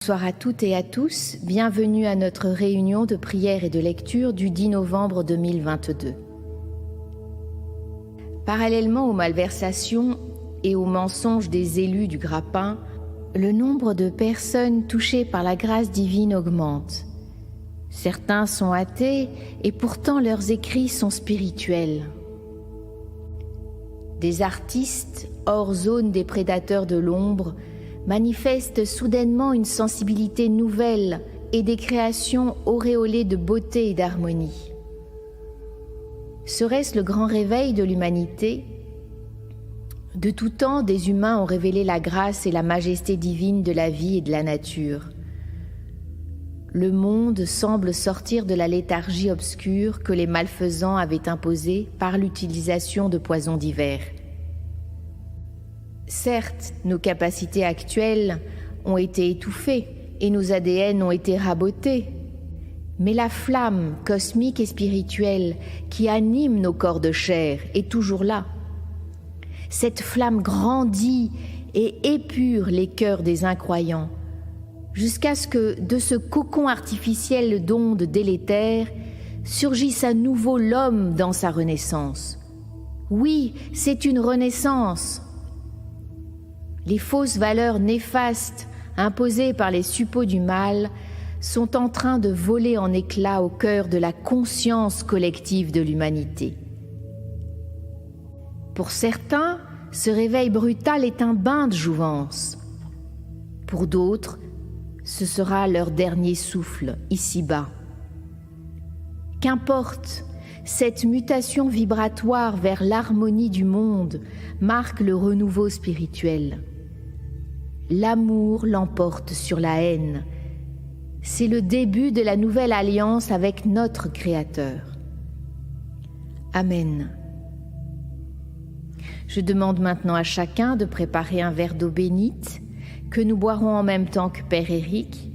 Bonsoir à toutes et à tous, bienvenue à notre réunion de prière et de lecture du 10 novembre 2022. Parallèlement aux malversations et aux mensonges des élus du grappin, le nombre de personnes touchées par la grâce divine augmente. Certains sont athées et pourtant leurs écrits sont spirituels. Des artistes, hors zone des prédateurs de l'ombre, manifestent soudainement une sensibilité nouvelle et des créations auréolées de beauté et d'harmonie. Serait-ce le grand réveil de l'humanité ? De tout temps, des humains ont révélé la grâce et la majesté divine de la vie et de la nature. Le monde semble sortir de la léthargie obscure que les malfaisants avaient imposée par l'utilisation de poisons divers. Certes, nos capacités actuelles ont été étouffées et nos ADN ont été rabotés, mais la flamme cosmique et spirituelle qui anime nos corps de chair est toujours là. Cette flamme grandit et épure les cœurs des incroyants, jusqu'à ce que, de ce cocon artificiel d'ondes délétères, surgisse à nouveau l'homme dans sa renaissance. Oui, c'est une renaissance. Les fausses valeurs néfastes imposées par les suppôts du mal sont en train de voler en éclats au cœur de la conscience collective de l'humanité. Pour certains, ce réveil brutal est un bain de jouvence. Pour d'autres, ce sera leur dernier souffle ici-bas. Qu'importe, cette mutation vibratoire vers l'harmonie du monde marque le renouveau spirituel. L'amour l'emporte sur la haine. C'est le début de la nouvelle alliance avec notre Créateur. Amen. Je demande maintenant à chacun de préparer un verre d'eau bénite que nous boirons en même temps que Père Éric,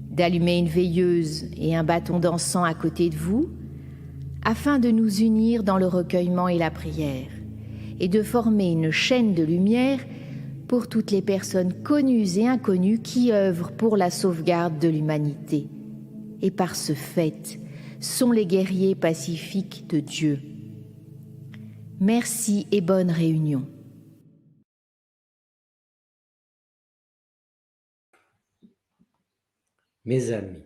d'allumer une veilleuse et un bâton d'encens à côté de vous, afin de nous unir dans le recueillement et la prière, et de former une chaîne de lumière pour toutes les personnes connues et inconnues qui œuvrent pour la sauvegarde de l'humanité, et par ce fait sont les guerriers pacifiques de Dieu. Merci et bonne réunion. Mes amis,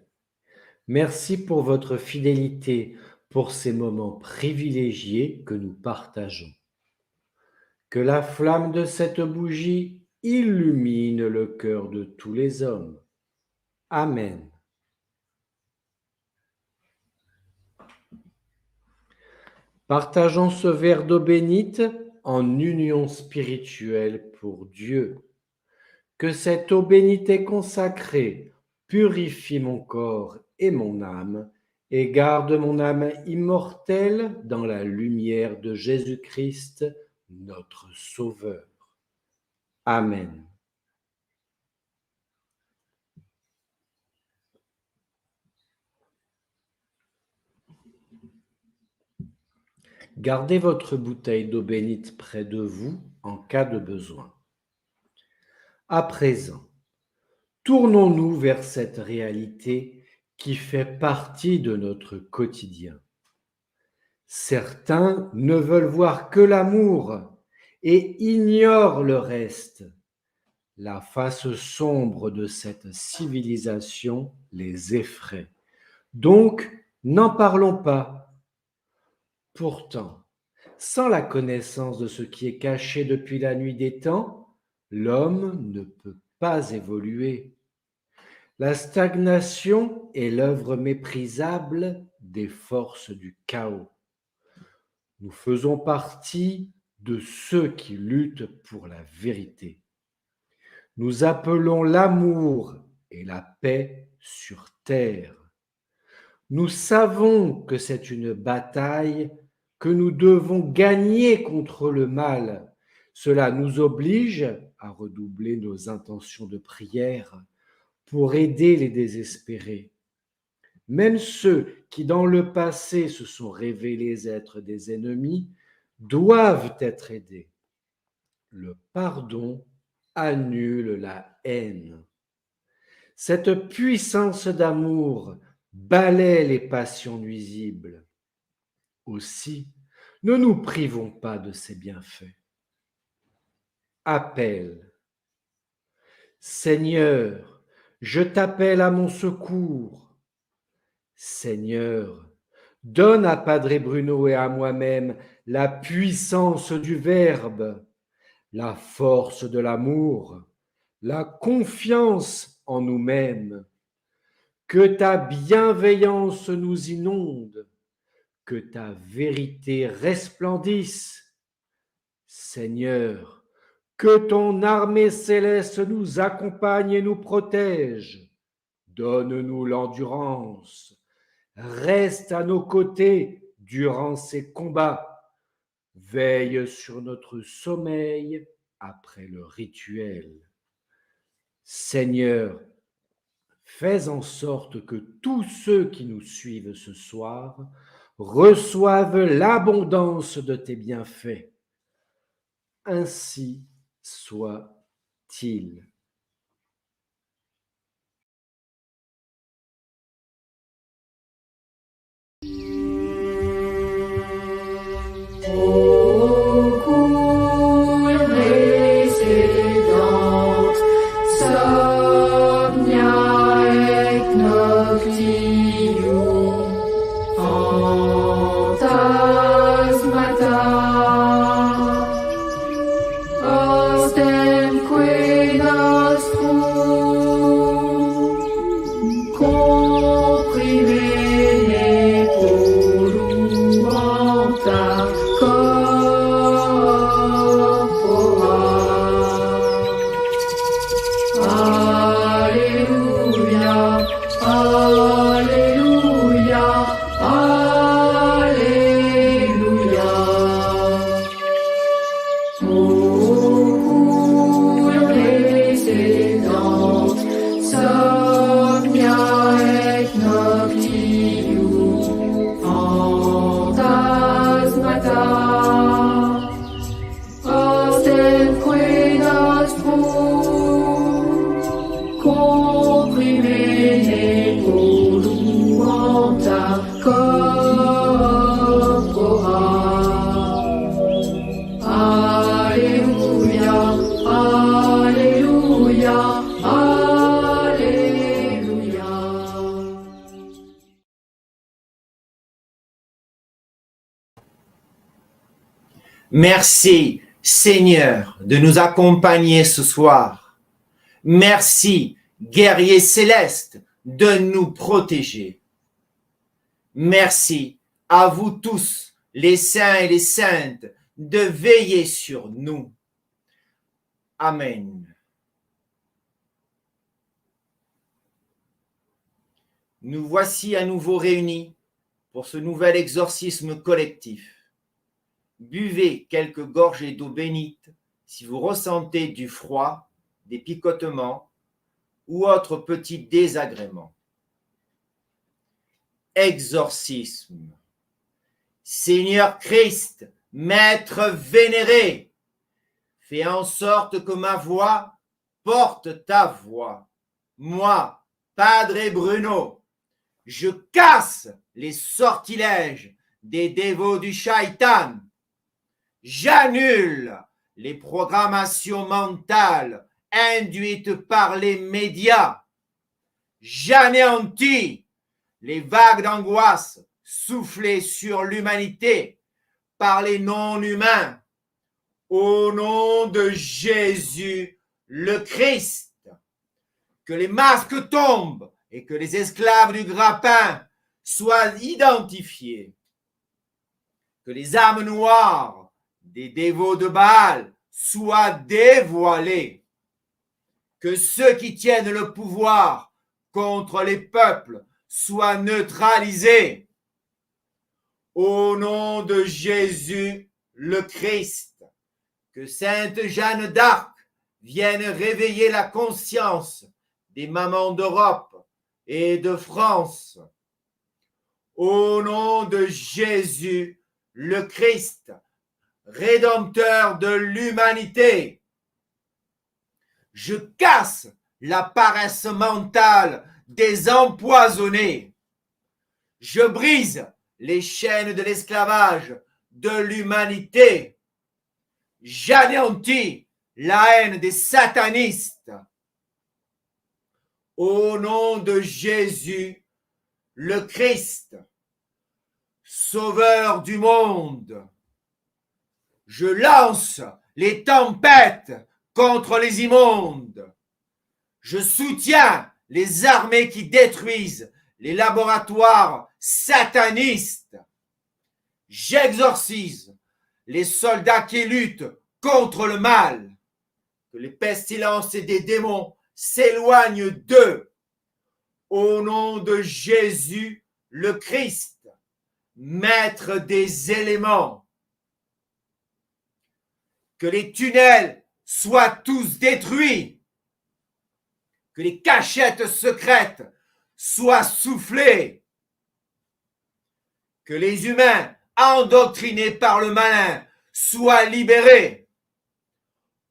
merci pour votre fidélité, pour ces moments privilégiés que nous partageons. Que la flamme de cette bougie illumine le cœur de tous les hommes. Amen. Partageons ce verre d'eau bénite en union spirituelle pour Dieu. Que cette eau bénite et consacrée purifie mon corps et mon âme et garde mon âme immortelle dans la lumière de Jésus-Christ, notre Sauveur. Amen. Gardez votre bouteille d'eau bénite près de vous en cas de besoin. À présent, tournons-nous vers cette réalité qui fait partie de notre quotidien. Certains ne veulent voir que l'amour et ignorent le reste. La face sombre de cette civilisation les effraie. Donc, n'en parlons pas. Pourtant, sans la connaissance de ce qui est caché depuis la nuit des temps, l'homme ne peut pas évoluer. La stagnation est l'œuvre méprisable des forces du chaos. Nous faisons partie de ceux qui luttent pour la vérité. Nous appelons l'amour et la paix sur terre. Nous savons que c'est une bataille que nous devons gagner contre le mal. Cela nous oblige à redoubler nos intentions de prière pour aider les désespérés. Même ceux qui dans le passé se sont révélés être des ennemis doivent être aidés. Le pardon annule la haine. Cette puissance d'amour balaie les passions nuisibles. Aussi, ne nous privons pas de ses bienfaits. Appel. Seigneur, je t'appelle à mon secours. Seigneur, donne à Padre Bruno et à moi-même la puissance du Verbe, la force de l'amour, la confiance en nous-mêmes. Que ta bienveillance nous inonde, que ta vérité resplendisse. Seigneur, que ton armée céleste nous accompagne et nous protège. Donne-nous l'endurance. Reste à nos côtés durant ces combats. Veille sur notre sommeil après le rituel. Seigneur, fais en sorte que tous ceux qui nous suivent ce soir reçoivent l'abondance de tes bienfaits. Ainsi soit-il. Merci, Seigneur, de nous accompagner ce soir. Merci, guerrier céleste, de nous protéger. Merci à vous tous, les saints et les saintes, de veiller sur nous. Amen. Nous voici à nouveau réunis pour ce nouvel exorcisme collectif. Buvez quelques gorgées d'eau bénite si vous ressentez du froid, des picotements ou autres petits désagréments. Exorcisme. Seigneur Christ, Maître vénéré, fais en sorte que ma voix porte ta voix. Moi, Padre Bruno, je casse les sortilèges des dévots du Shaitan. J'annule les programmations mentales induites par les médias. J'anéantis les vagues d'angoisse soufflées sur l'humanité par les non-humains. Au nom de Jésus le Christ, que les masques tombent et que les esclaves du grappin soient identifiés. Que les âmes noires des dévots de Baal soient dévoilés, que ceux qui tiennent le pouvoir contre les peuples soient neutralisés. Au nom de Jésus le Christ, que Sainte Jeanne d'Arc vienne réveiller la conscience des mamans d'Europe et de France. Au nom de Jésus le Christ, Rédempteur de l'humanité, je casse la paresse mentale des empoisonnés. Je brise les chaînes de l'esclavage de l'humanité. J'anéantis la haine des satanistes. Au nom de Jésus, le Christ, Sauveur du monde, je lance les tempêtes contre les immondes. Je soutiens les armées qui détruisent les laboratoires satanistes. J'exorcise les soldats qui luttent contre le mal. Que les pestilences et des démons s'éloignent d'eux. Au nom de Jésus, le Christ, Maître des éléments. Que les tunnels soient tous détruits. Que les cachettes secrètes soient soufflées. Que les humains endoctrinés par le malin soient libérés.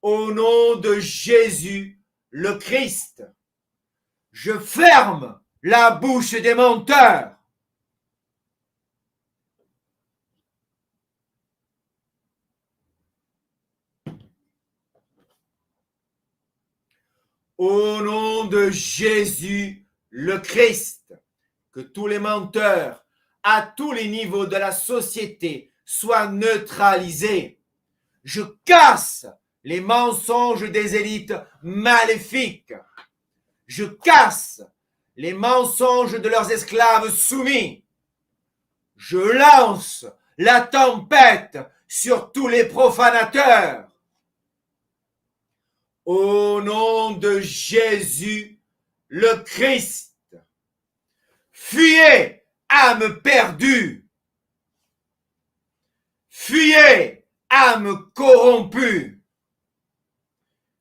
Au nom de Jésus, le Christ, je ferme la bouche des menteurs. Au nom de Jésus, le Christ, que tous les menteurs à tous les niveaux de la société soient neutralisés. Je casse les mensonges des élites maléfiques. Je casse les mensonges de leurs esclaves soumis. Je lance la tempête sur tous les profanateurs. Au nom de Jésus, le Christ, fuyez, âme perdue, fuyez, âme corrompue,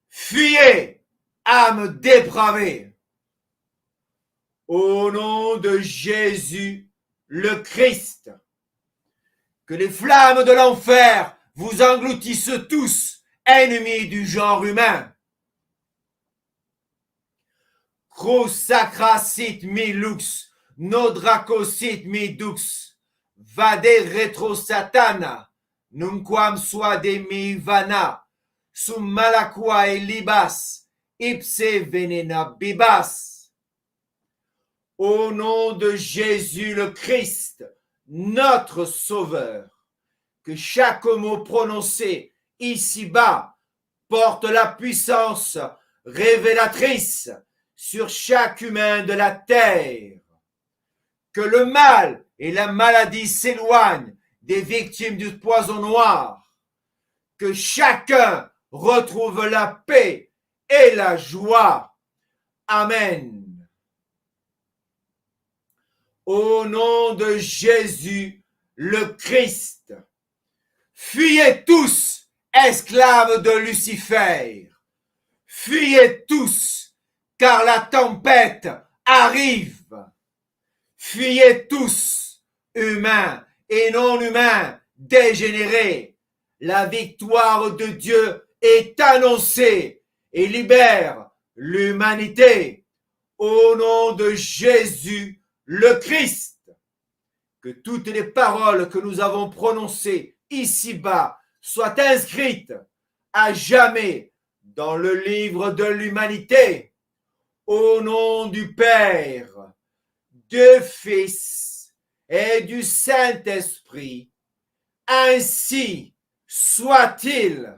fuyez, âme dépravée. Au nom de Jésus, le Christ, que les flammes de l'enfer vous engloutissent tous, ennemis du genre humain. Crus sacra sit mi lux, nodraco sit mi dux, vade retro satana, numquam sua de mi vana, sum malaquae libas, ipse venena bibas. Au nom de Jésus le Christ, notre Sauveur, que chaque mot prononcé ici-bas porte la puissance révélatrice sur chaque humain de la terre. Que le mal et la maladie s'éloignent des victimes du poison noir. Que chacun retrouve la paix et la joie. Amen. Au nom de Jésus, le Christ, fuyez tous, esclaves de Lucifer. Fuyez tous, car la tempête arrive. Fuyez tous, humains et non humains dégénérés. La victoire de Dieu est annoncée et libère l'humanité. Au nom de Jésus, le Christ, que toutes les paroles que nous avons prononcées ici-bas soient inscrites à jamais dans le livre de l'humanité. Au nom du Père, du Fils et du Saint-Esprit, ainsi soit-il.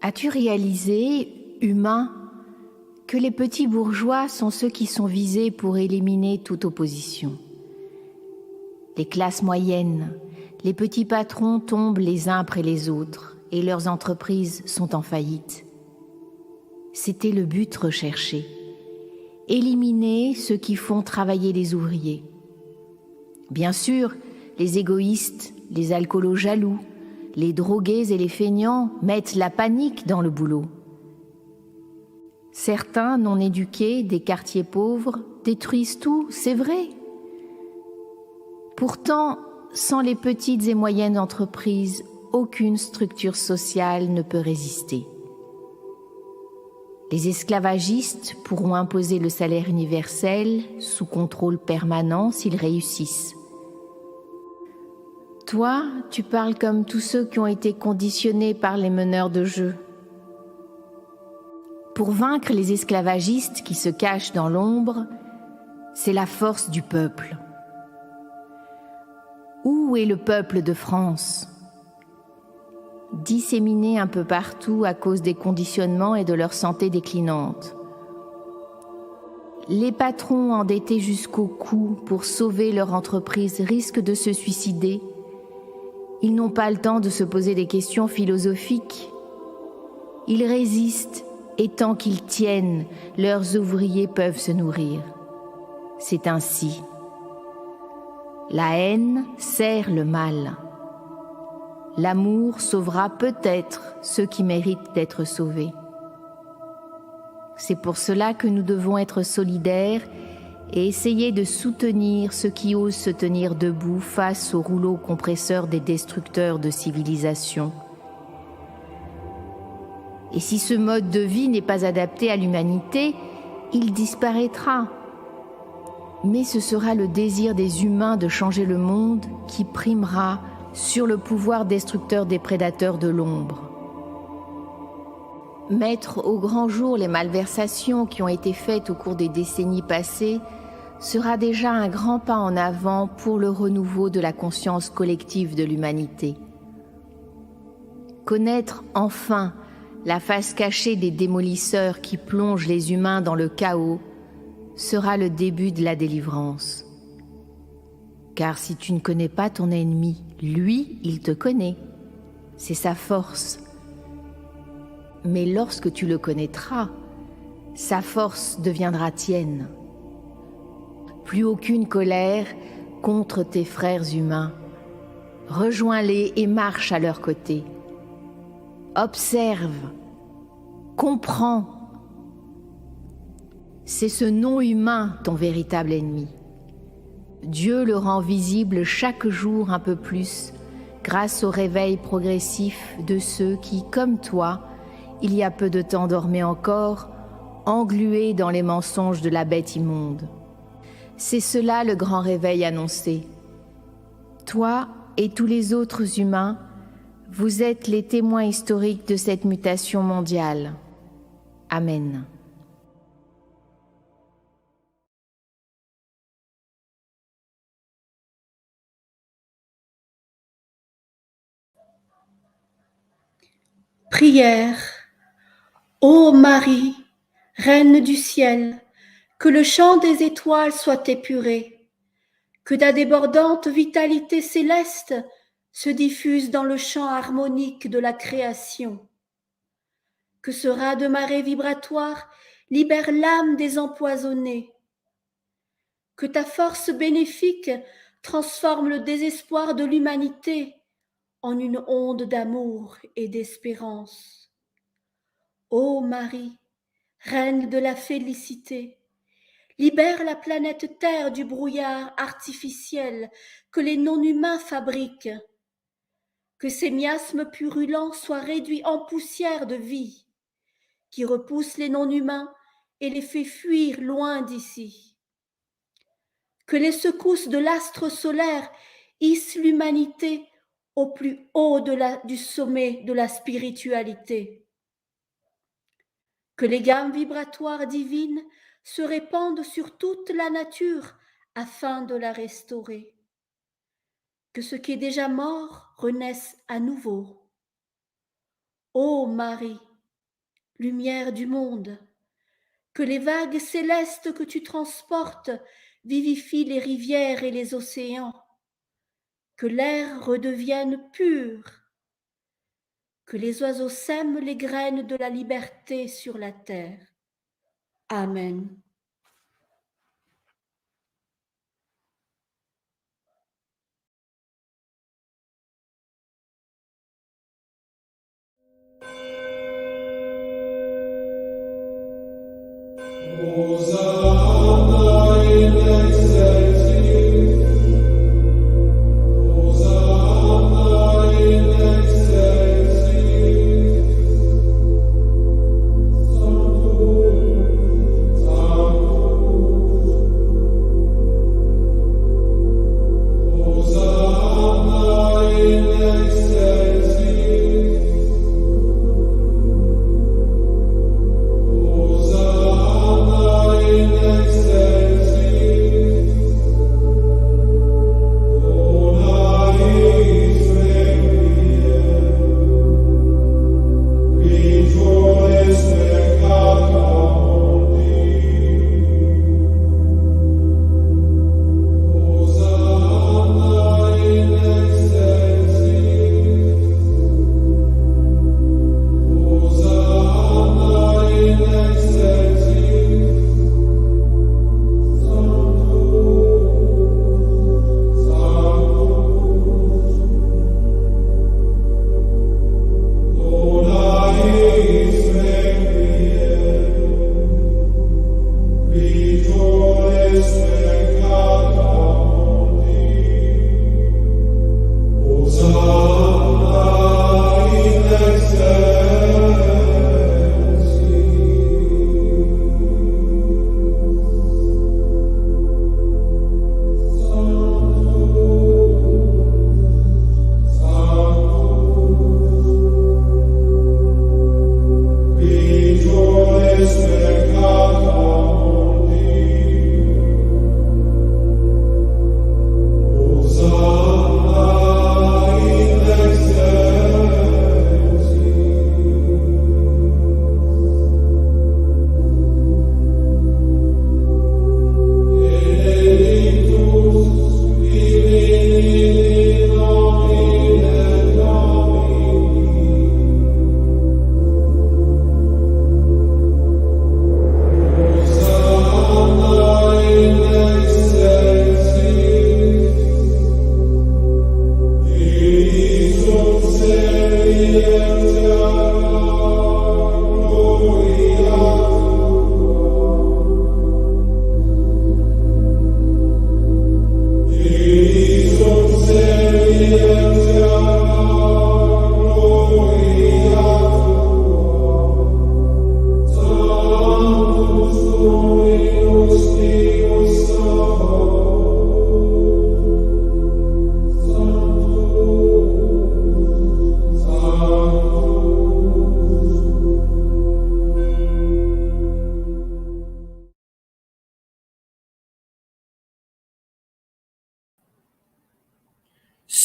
As-tu réalisé, humain, que les petits bourgeois sont ceux qui sont visés pour éliminer toute opposition? Les classes moyennes, les petits patrons tombent les uns après les autres et leurs entreprises sont en faillite. C'était le but recherché: éliminer ceux qui font travailler les ouvriers. Bien sûr, les égoïstes, les alcoolos jaloux, les drogués et les feignants mettent la panique dans le boulot. Certains, non éduqués, des quartiers pauvres, détruisent tout, c'est vrai. Pourtant, sans les petites et moyennes entreprises, aucune structure sociale ne peut résister. Les esclavagistes pourront imposer le salaire universel sous contrôle permanent s'ils réussissent. Toi, tu parles comme tous ceux qui ont été conditionnés par les meneurs de jeu. Pour vaincre les esclavagistes qui se cachent dans l'ombre, c'est la force du peuple. Où est le peuple de France ? Disséminés un peu partout à cause des conditionnements et de leur santé déclinante. Les patrons endettés jusqu'au cou pour sauver leur entreprise risquent de se suicider. Ils n'ont pas le temps de se poser des questions philosophiques. Ils résistent et tant qu'ils tiennent, leurs ouvriers peuvent se nourrir. C'est ainsi. La haine sert le mal. L'amour sauvera peut-être ceux qui méritent d'être sauvés. C'est pour cela que nous devons être solidaires et essayer de soutenir ceux qui osent se tenir debout face au rouleau compresseur des destructeurs de civilisation. Et si ce mode de vie n'est pas adapté à l'humanité, il disparaîtra. Mais ce sera le désir des humains de changer le monde qui primera sur le pouvoir destructeur des prédateurs de l'ombre. Mettre au grand jour les malversations qui ont été faites au cours des décennies passées sera déjà un grand pas en avant pour le renouveau de la conscience collective de l'humanité. Connaître enfin la face cachée des démolisseurs qui plongent les humains dans le chaos sera le début de la délivrance. Car si tu ne connais pas ton ennemi, lui, il te connaît. C'est sa force. Mais lorsque tu le connaîtras, sa force deviendra tienne. Plus aucune colère contre tes frères humains. Rejoins-les et marche à leur côté. Observe, comprends. C'est ce non-humain ton véritable ennemi. Dieu le rend visible chaque jour un peu plus grâce au réveil progressif de ceux qui, comme toi, il y a peu de temps dormaient encore, englués dans les mensonges de la bête immonde. C'est cela le grand réveil annoncé. Toi et tous les autres humains, vous êtes les témoins historiques de cette mutation mondiale. Amen. Prière. Ô Marie, Reine du ciel, que le chant des étoiles soit épuré, que ta débordante vitalité céleste se diffuse dans le chant harmonique de la création, que ce raz de marée vibratoire libère l'âme des empoisonnés, que ta force bénéfique transforme le désespoir de l'humanité en une onde d'amour et d'espérance. Ô Marie, Reine de la félicité, libère la planète Terre du brouillard artificiel que les non-humains fabriquent, que ces miasmes purulents soient réduits en poussière de vie, qui repousse les non-humains et les fait fuir loin d'ici. Que les secousses de l'astre solaire hissent l'humanité au plus haut du sommet de la spiritualité. Que les gammes vibratoires divines se répandent sur toute la nature afin de la restaurer. Que ce qui est déjà mort renaisse à nouveau. Ô Marie, lumière du monde, que les vagues célestes que tu transportes vivifient les rivières et les océans, que l'air redevienne pur, que les oiseaux sèment les graines de la liberté sur la terre. Amen.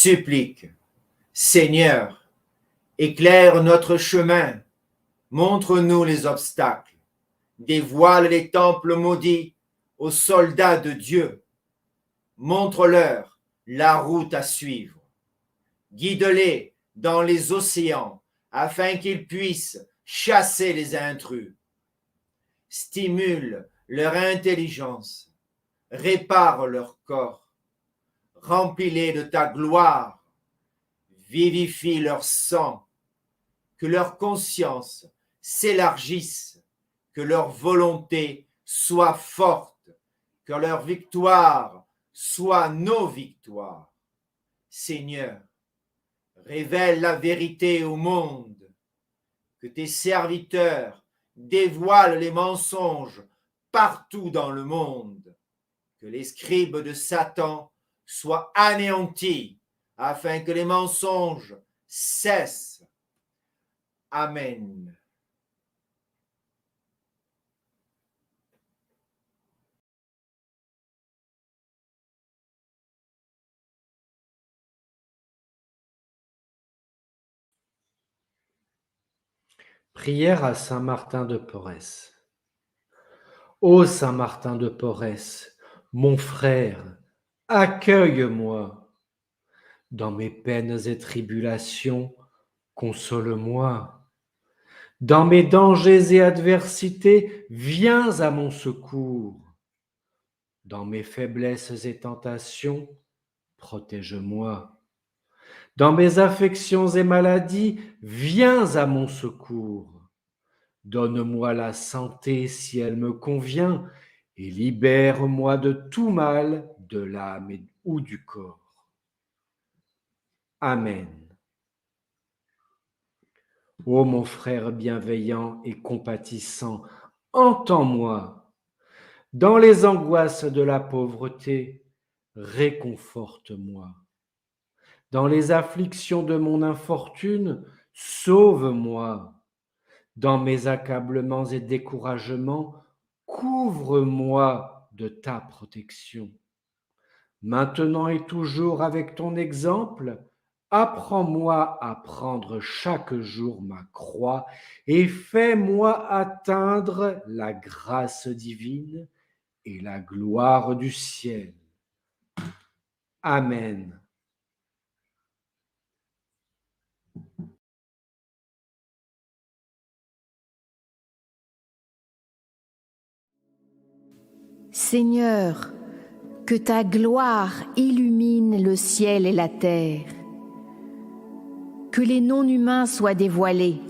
supplique. Seigneur, éclaire notre chemin, montre-nous les obstacles, dévoile les temples maudits aux soldats de Dieu, montre-leur la route à suivre, guide-les dans les océans afin qu'ils puissent chasser les intrus, stimule leur intelligence, répare leur corps, remplis-les de ta gloire, vivifie leur sang, que leur conscience s'élargisse, que leur volonté soit forte, que leur victoire soit nos victoires. Seigneur, révèle la vérité au monde, que tes serviteurs dévoilent les mensonges partout dans le monde, que les scribes de Satan soient anéantis afin que les mensonges cessent. Amen. Prière à Saint Martin de Porres. Ô Saint Martin de Porres, mon frère, accueille-moi. Dans mes peines et tribulations, console-moi. Dans mes dangers et adversités, viens à mon secours. Dans mes faiblesses et tentations, protège-moi. Dans mes affections et maladies, viens à mon secours. Donne-moi la santé si elle me convient, et libère-moi de tout mal, de l'âme ou du corps. Amen. Ô mon frère bienveillant et compatissant, entends-moi. Dans les angoisses de la pauvreté, réconforte-moi. Dans les afflictions de mon infortune, sauve-moi. Dans mes accablements et découragements, couvre-moi de ta protection. Maintenant et toujours avec ton exemple, apprends-moi à prendre chaque jour ma croix et fais-moi atteindre la grâce divine et la gloire du ciel. Amen. Seigneur, que ta gloire illumine le ciel et la terre, que les non-humains soient dévoilés,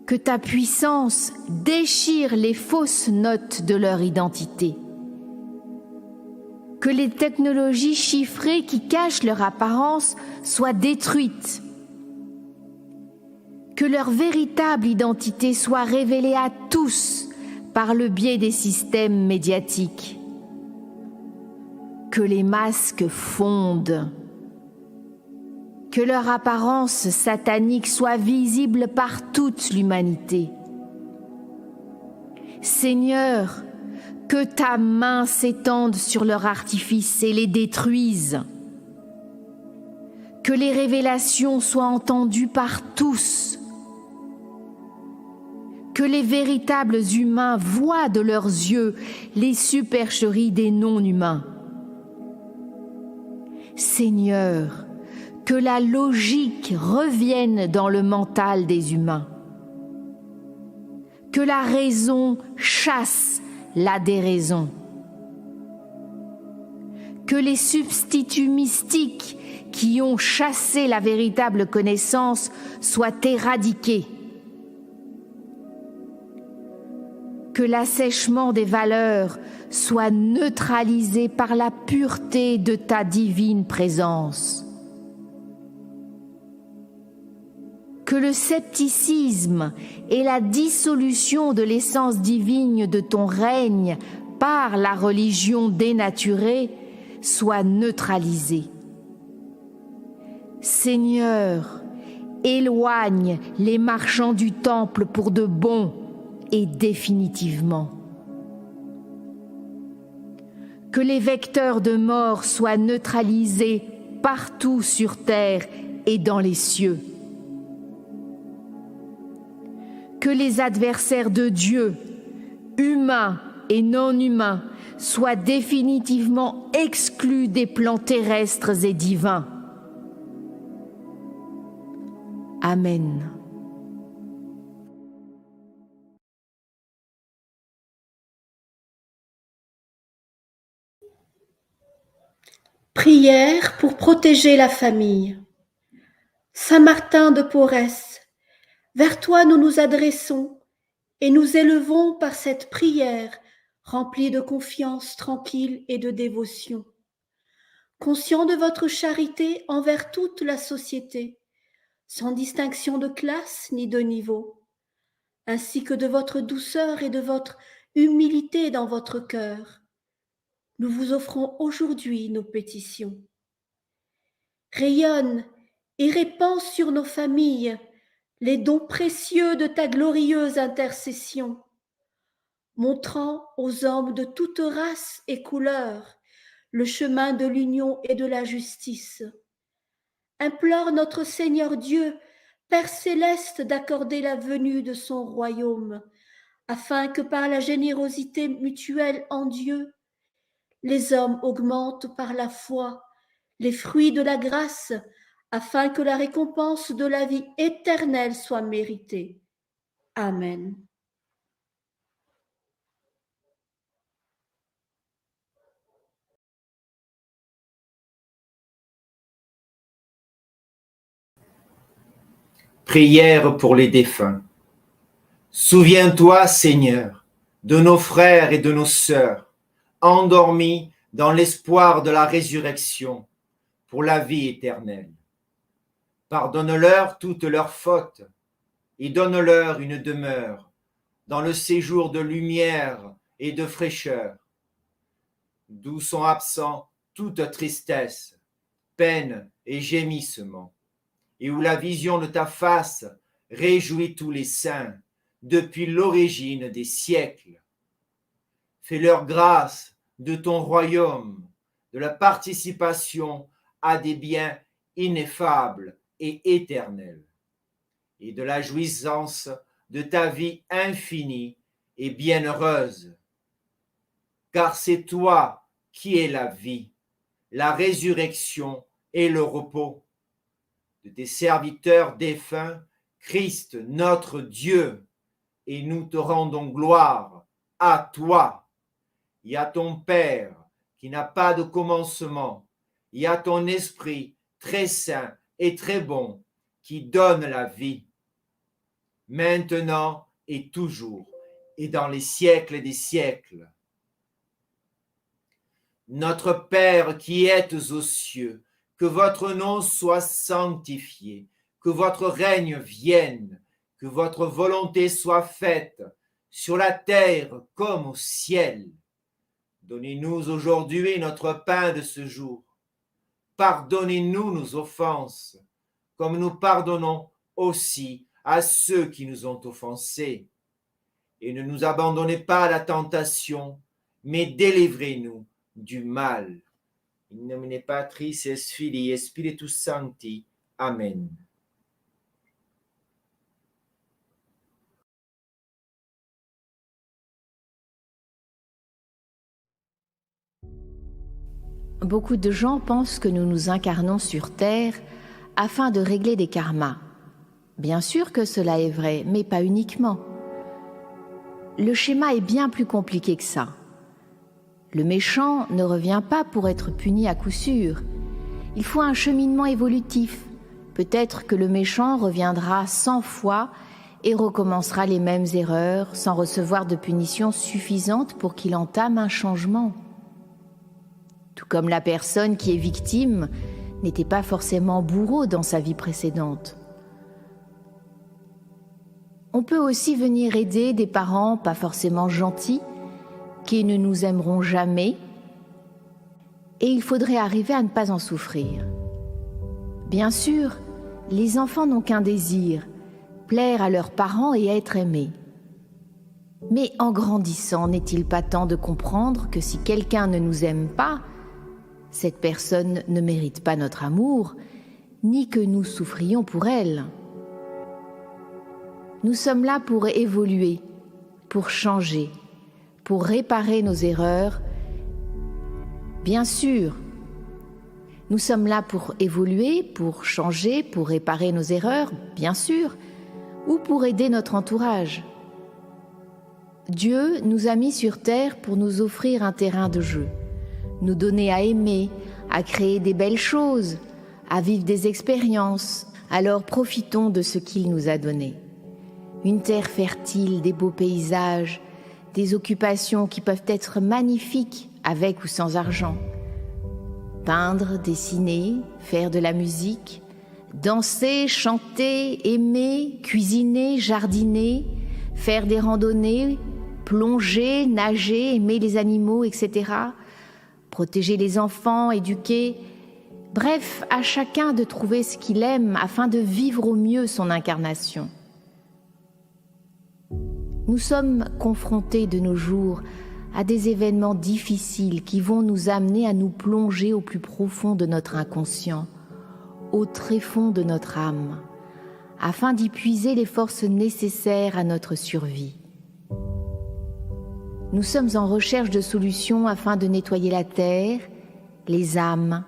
que ta puissance déchire les fausses notes de leur identité, que les technologies chiffrées qui cachent leur apparence soient détruites, que leur véritable identité soit révélée à tous par le biais des systèmes médiatiques, que les masques fondent, que leur apparence satanique soit visible par toute l'humanité. Seigneur, que ta main s'étende sur leur artifice et les détruise, que les révélations soient entendues par tous, que les véritables humains voient de leurs yeux les supercheries des non-humains. Seigneur, que la logique revienne dans le mental des humains, que la raison chasse la déraison, que les substituts mystiques qui ont chassé la véritable connaissance soient éradiqués, que l'assèchement des valeurs soit neutralisé par la pureté de ta divine présence. Que le scepticisme et la dissolution de l'essence divine de ton règne par la religion dénaturée soient neutralisés. Seigneur, éloigne les marchands du temple pour de bon et définitivement. Que les vecteurs de mort soient neutralisés partout sur terre et dans les cieux. Que les adversaires de Dieu, humains et non humains, soient définitivement exclus des plans terrestres et divins. Amen. Prière pour protéger la famille. Saint Martin de Porres, vers toi nous nous adressons et nous élevons par cette prière remplie de confiance tranquille et de dévotion. Conscient de votre charité envers toute la société, sans distinction de classe ni de niveau, ainsi que de votre douceur et de votre humilité dans votre cœur, nous vous offrons aujourd'hui nos pétitions. Rayonne et répands sur nos familles les dons précieux de ta glorieuse intercession, montrant aux hommes de toute race et couleur le chemin de l'union et de la justice. Implore notre Seigneur Dieu, Père céleste, d'accorder la venue de son royaume, afin que par la générosité mutuelle en Dieu, les hommes augmentent par la foi les fruits de la grâce, afin que la récompense de la vie éternelle soit méritée. Amen. Prière pour les défunts. Souviens-toi, Seigneur, de nos frères et de nos sœurs, endormis dans l'espoir de la résurrection pour la vie éternelle. Pardonne-leur toutes leurs fautes et donne-leur une demeure dans le séjour de lumière et de fraîcheur, d'où sont absents toute tristesse, peine et gémissement, et où la vision de ta face réjouit tous les saints depuis l'origine des siècles. Fais-leur grâce de ton royaume, de la participation à des biens ineffables et éternels, et de la jouissance de ta vie infinie et bienheureuse. Car c'est toi qui es la vie, la résurrection et le repos de tes serviteurs défunts, Christ notre Dieu, et nous te rendons gloire à toi et à ton Père qui n'a pas de commencement, et à ton Esprit très saint et très bon qui donne la vie, maintenant et toujours, et dans les siècles des siècles. Notre Père qui êtes aux cieux, que votre nom soit sanctifié, que votre règne vienne, que votre volonté soit faite sur la terre comme au ciel. Donnez-nous aujourd'hui notre pain de ce jour. Pardonnez-nous nos offenses, comme nous pardonnons aussi à ceux qui nous ont offensés. Et ne nous abandonnez pas à la tentation, mais délivrez-nous du mal. In nomine Patris et Filii et Spiritus Sancti. Amen. Beaucoup de gens pensent que nous nous incarnons sur Terre afin de régler des karmas. Bien sûr que cela est vrai, mais pas uniquement. Le schéma est bien plus compliqué que ça. Le méchant ne revient pas pour être puni à coup sûr. Il faut un cheminement évolutif. Peut-être que le méchant reviendra 100 fois et recommencera les mêmes erreurs sans recevoir de punition suffisante pour qu'il entame un changement. Tout comme la personne qui est victime n'était pas forcément bourreau dans sa vie précédente. On peut aussi venir aider des parents pas forcément gentils, qui ne nous aimeront jamais, et il faudrait arriver à ne pas en souffrir. Bien sûr, les enfants n'ont qu'un désir, plaire à leurs parents et être aimés. Mais en grandissant, n'est-il pas temps de comprendre que si quelqu'un ne nous aime pas, Cette personne ne mérite pas notre amour, ni que nous souffrions pour elle. Nous sommes là pour évoluer, pour changer, pour réparer nos erreurs. Bien sûr, nous sommes là pour évoluer, pour changer, pour réparer nos erreurs, bien sûr, ou pour aider notre entourage. Dieu nous a mis sur terre pour nous offrir un terrain de jeu, nous donner à aimer, à créer des belles choses, à vivre des expériences. Alors profitons de ce qu'il nous a donné. Une terre fertile, des beaux paysages, des occupations qui peuvent être magnifiques avec ou sans argent. Peindre, dessiner, faire de la musique, danser, chanter, aimer, cuisiner, jardiner, faire des randonnées, plonger, nager, aimer les animaux, etc. Protéger les enfants, éduquer. Bref, à chacun de trouver ce qu'il aime afin de vivre au mieux son incarnation. Nous sommes confrontés de nos jours à des événements difficiles qui vont nous amener à nous plonger au plus profond de notre inconscient, au tréfonds de notre âme, afin d'y puiser les forces nécessaires à notre survie. Nous sommes en recherche de solutions afin de nettoyer la terre, les âmes,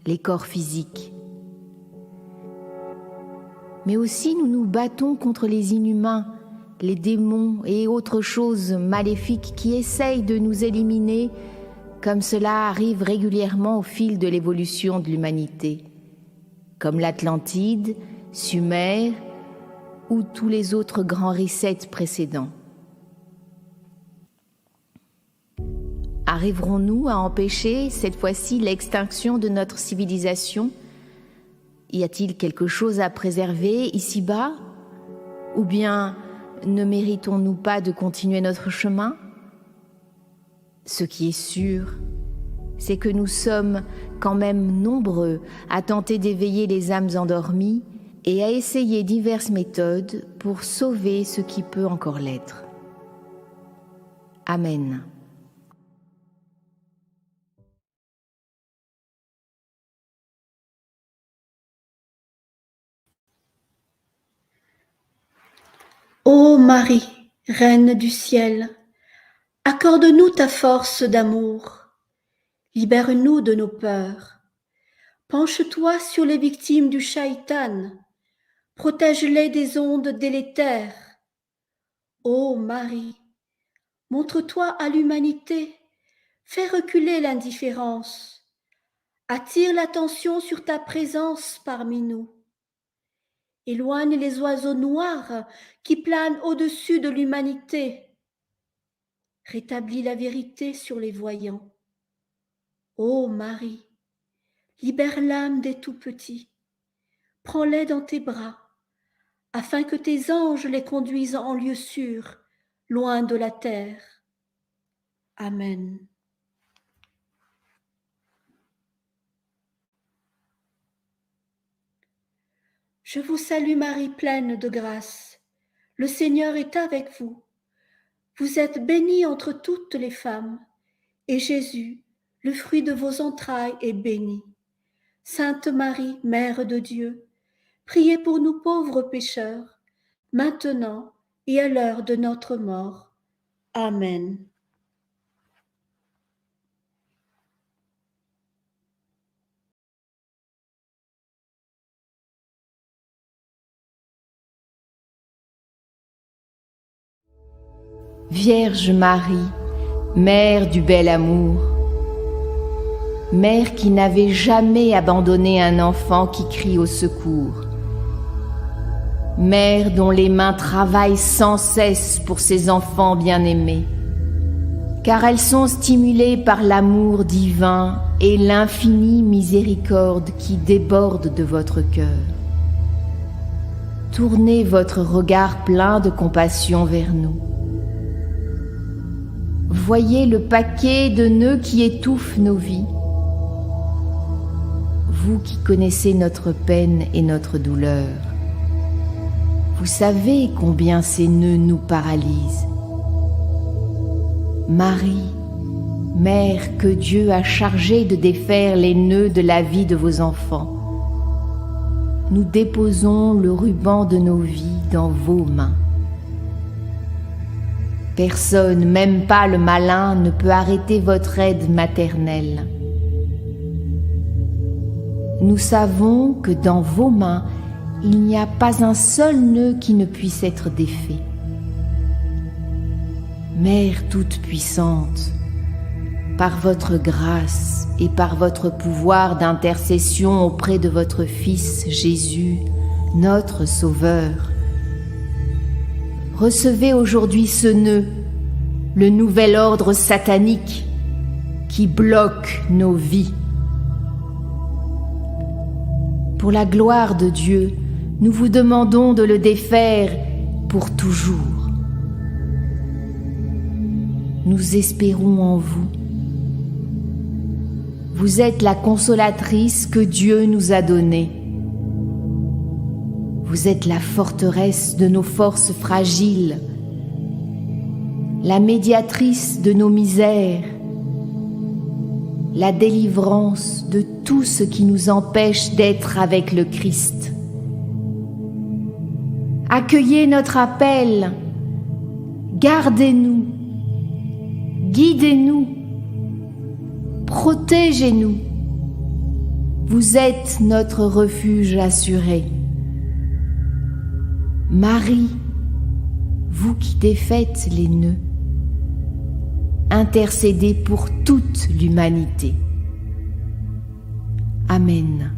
les corps physiques. Mais aussi nous nous battons contre les inhumains, les démons et autres choses maléfiques qui essayent de nous éliminer, comme cela arrive régulièrement au fil de l'évolution de l'humanité, comme l'Atlantide, Sumer ou tous les autres grands resets précédents. Arriverons-nous à empêcher cette fois-ci l'extinction de notre civilisation? Y a-t-il quelque chose à préserver ici-bas? Ou bien ne méritons-nous pas de continuer notre chemin? Ce qui est sûr, c'est que nous sommes quand même nombreux à tenter d'éveiller les âmes endormies et à essayer diverses méthodes pour sauver ce qui peut encore l'être. Amen. Ô Marie, Reine du ciel, accorde-nous ta force d'amour, libère-nous de nos peurs, penche-toi sur les victimes du Shaïtan, protège-les des ondes délétères. Ô Marie, montre-toi à l'humanité, fais reculer l'indifférence, attire l'attention sur ta présence parmi nous. Éloigne les oiseaux noirs qui planent au-dessus de l'humanité. Rétablis la vérité sur les voyants. Ô Marie, libère l'âme des tout-petits. Prends-les dans tes bras, afin que tes anges les conduisent en lieu sûr, loin de la terre. Amen. Je vous salue Marie pleine de grâce. Le Seigneur est avec vous. Vous êtes bénie entre toutes les femmes, et Jésus, le fruit de vos entrailles, est béni. Sainte Marie, Mère de Dieu, priez pour nous pauvres pécheurs, maintenant et à l'heure de notre mort. Amen. Vierge Marie, Mère du bel amour, Mère qui n'avait jamais abandonné un enfant qui crie au secours, Mère dont les mains travaillent sans cesse pour ses enfants bien-aimés, car elles sont stimulées par l'amour divin et l'infinie miséricorde qui déborde de votre cœur. Tournez votre regard plein de compassion vers nous. Voyez le paquet de nœuds qui étouffent nos vies. Vous qui connaissez notre peine et notre douleur, vous savez combien ces nœuds nous paralysent. Marie, Mère que Dieu a chargée de défaire les nœuds de la vie de vos enfants, nous déposons le ruban de nos vies dans vos mains. Personne, même pas le malin, ne peut arrêter votre aide maternelle. Nous savons que dans vos mains, il n'y a pas un seul nœud qui ne puisse être défait. Mère toute-puissante, par votre grâce et par votre pouvoir d'intercession auprès de votre Fils Jésus, notre Sauveur, recevez aujourd'hui ce nœud, le nouvel ordre satanique qui bloque nos vies. Pour la gloire de Dieu, nous vous demandons de le défaire pour toujours. Nous espérons en vous. Vous êtes la consolatrice que Dieu nous a donnée. Vous êtes la forteresse de nos forces fragiles, la médiatrice de nos misères, la délivrance de tout ce qui nous empêche d'être avec le Christ. Accueillez notre appel, gardez-nous, guidez-nous, protégez-nous. Vous êtes notre refuge assuré. Marie, vous qui défaites les nœuds, intercédez pour toute l'humanité. Amen.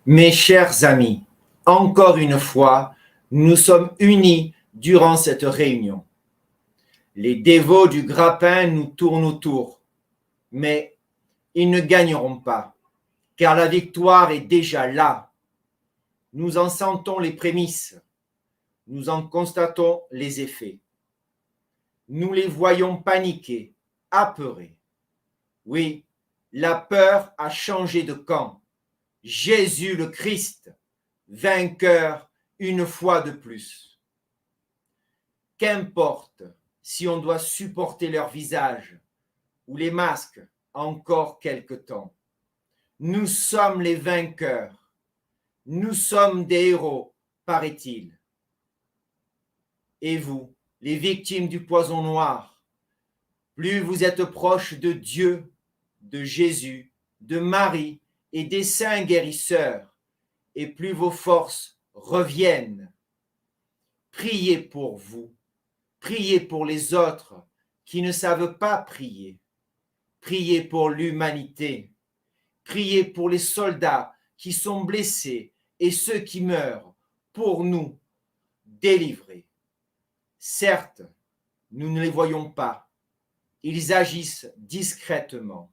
Mes chers amis, encore une fois, nous sommes unis durant cette réunion. Les dévots du grappin nous tournent autour, mais ils ne gagneront pas, car la victoire est déjà là. Nous en sentons les prémices, nous en constatons les effets. Nous les voyons paniquer, apeurés. Oui, la peur a changé de camp. Jésus le Christ, vainqueur une fois de plus. Qu'importe si on doit supporter leur visage ou les masques encore quelque temps. Nous sommes les vainqueurs. Nous sommes des héros, paraît-il. Et vous, les victimes du poison noir, plus vous êtes proches de Dieu, de Jésus, de Marie et des saints guérisseurs, et plus vos forces reviennent. Priez pour vous, priez pour les autres qui ne savent pas prier, priez pour l'humanité, priez pour les soldats qui sont blessés et ceux qui meurent, pour nous délivrer. Certes, nous ne les voyons pas, ils agissent discrètement.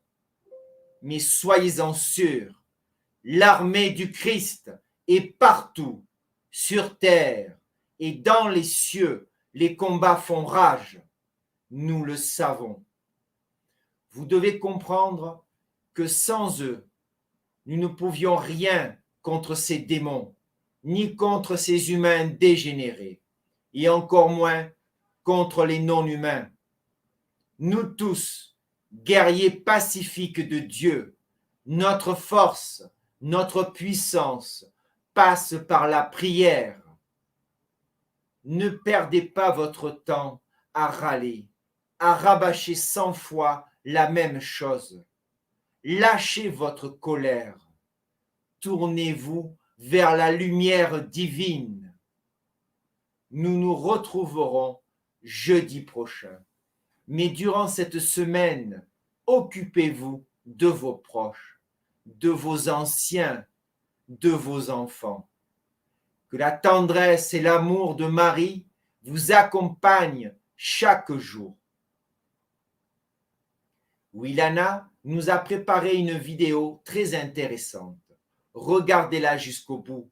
Mais soyez-en sûrs, l'armée du Christ est partout, sur terre et dans les cieux, les combats font rage. Nous le savons. Vous devez comprendre que sans eux, nous ne pouvions rien contre ces démons, ni contre ces humains dégénérés, et encore moins contre les non-humains. Nous tous, guerriers pacifiques de Dieu, notre force, notre puissance passe par la prière. Ne perdez pas votre temps à râler, à rabâcher 100 fois la même chose. Lâchez votre colère. Tournez-vous vers la lumière divine. Nous nous retrouverons jeudi prochain. Mais durant cette semaine, occupez-vous de vos proches, de vos anciens, de vos enfants. Que la tendresse et l'amour de Marie vous accompagnent chaque jour. Wilana nous a préparé une vidéo très intéressante. Regardez-la jusqu'au bout.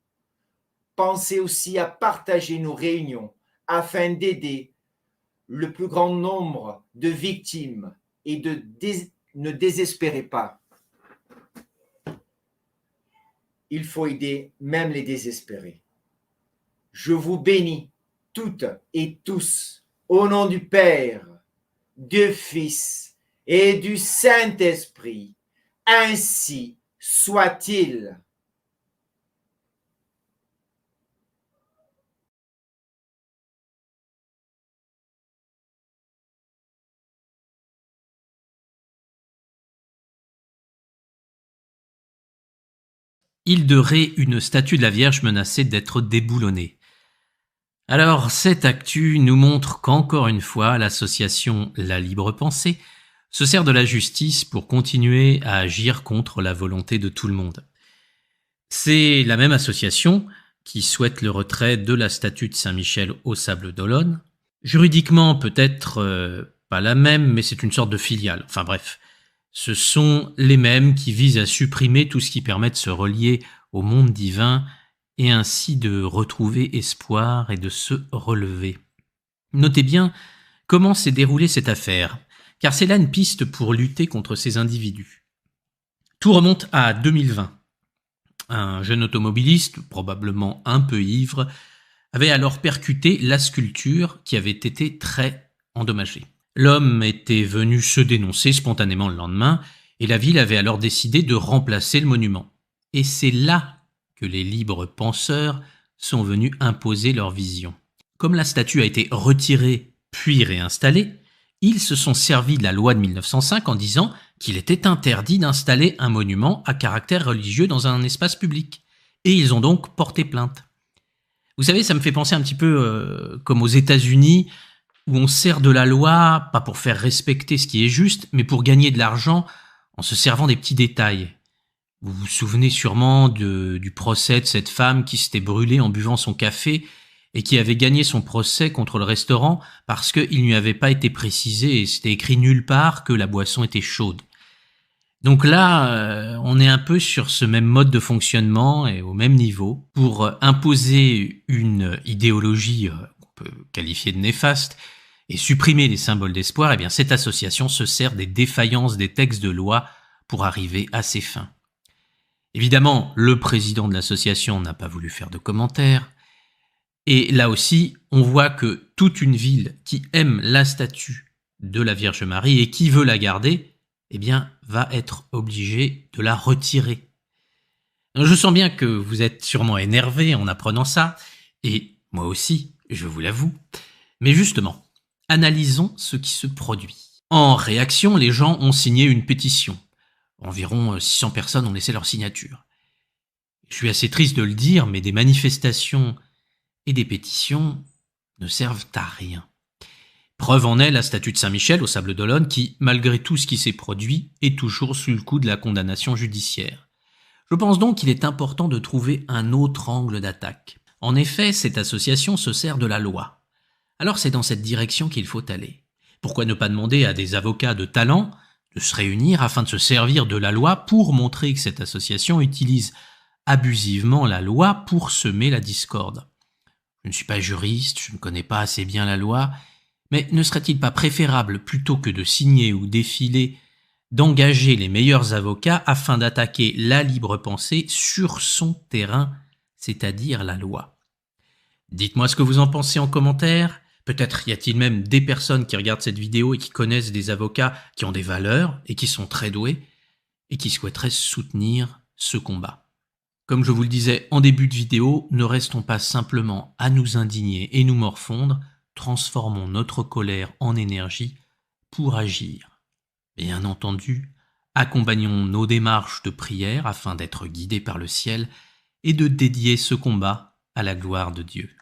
Pensez aussi à partager nos réunions afin d'aider le plus grand nombre de victimes et ne désespérez pas. Il faut aider même les désespérés. je vous bénis toutes et tous, au nom du Père, du Fils et du Saint-Esprit. Ainsi soit-il. Île de Ré, une statue de la Vierge menacée d'être déboulonnée. Alors, cette actu nous montre qu'encore une fois, l'association La Libre Pensée se sert de la justice pour continuer à agir contre la volonté de tout le monde. C'est la même association qui souhaite le retrait de la statue de Saint-Michel aux Sables d'Olonne. Juridiquement, peut-être pas la même, mais c'est une sorte de filiale. Enfin bref, ce sont les mêmes qui visent à supprimer tout ce qui permet de se relier au monde divin et ainsi de retrouver espoir et de se relever. Notez bien comment s'est déroulée cette affaire, car c'est là une piste pour lutter contre ces individus. Tout remonte à 2020. Un jeune automobiliste, probablement un peu ivre, avait alors percuté la sculpture qui avait été très endommagée. L'homme était venu se dénoncer spontanément le lendemain et la ville avait alors décidé de remplacer le monument. Et c'est là que les libres penseurs sont venus imposer leur vision. Comme la statue a été retirée puis réinstallée, ils se sont servis de la loi de 1905 en disant qu'il était interdit d'installer un monument à caractère religieux dans un espace public. Et ils ont donc porté plainte. Vous savez, ça me fait penser un petit peu comme aux États-Unis, où on sert de la loi, pas pour faire respecter ce qui est juste, mais pour gagner de l'argent en se servant des petits détails. Vous vous souvenez sûrement du procès de cette femme qui s'était brûlée en buvant son café et qui avait gagné son procès contre le restaurant parce qu'il ne lui avait pas été précisé et c'était écrit nulle part que la boisson était chaude. Donc là, on est un peu sur ce même mode de fonctionnement et au même niveau pour imposer une idéologie qu'on peut qualifier de néfaste et supprimer les symboles d'espoir. Eh bien, cette association se sert des défaillances des textes de loi pour arriver à ses fins. Évidemment, le président de l'association n'a pas voulu faire de commentaires. Et là aussi, on voit que toute une ville qui aime la statue de la Vierge Marie et qui veut la garder, eh bien, va être obligée de la retirer. Je sens bien que vous êtes sûrement énervé en apprenant ça, et moi aussi, je vous l'avoue. Mais justement, analysons ce qui se produit. En réaction, les gens ont signé une pétition. Environ 600 personnes ont laissé leur signature. Je suis assez triste de le dire, mais des manifestations et des pétitions ne servent à rien. Preuve en est la statue de Saint-Michel aux Sables d'Olonne qui, malgré tout ce qui s'est produit, est toujours sous le coup de la condamnation judiciaire. Je pense donc qu'il est important de trouver un autre angle d'attaque. En effet, cette association se sert de la loi. Alors c'est dans cette direction qu'il faut aller. Pourquoi ne pas demander à des avocats de talent de se réunir afin de se servir de la loi pour montrer que cette association utilise abusivement la loi pour semer la discorde? Je ne suis pas juriste, je ne connais pas assez bien la loi, mais ne serait-il pas préférable, plutôt que de signer ou défiler, d'engager les meilleurs avocats afin d'attaquer la libre pensée sur son terrain, c'est-à-dire la loi? Dites-moi ce que vous en pensez en commentaire. Peut-être y a-t-il même des personnes qui regardent cette vidéo et qui connaissent des avocats qui ont des valeurs et qui sont très doués et qui souhaiteraient soutenir ce combat. Comme je vous le disais en début de vidéo, ne restons pas simplement à nous indigner et nous morfondre, transformons notre colère en énergie pour agir. Bien entendu, accompagnons nos démarches de prière afin d'être guidés par le ciel et de dédier ce combat à la gloire de Dieu.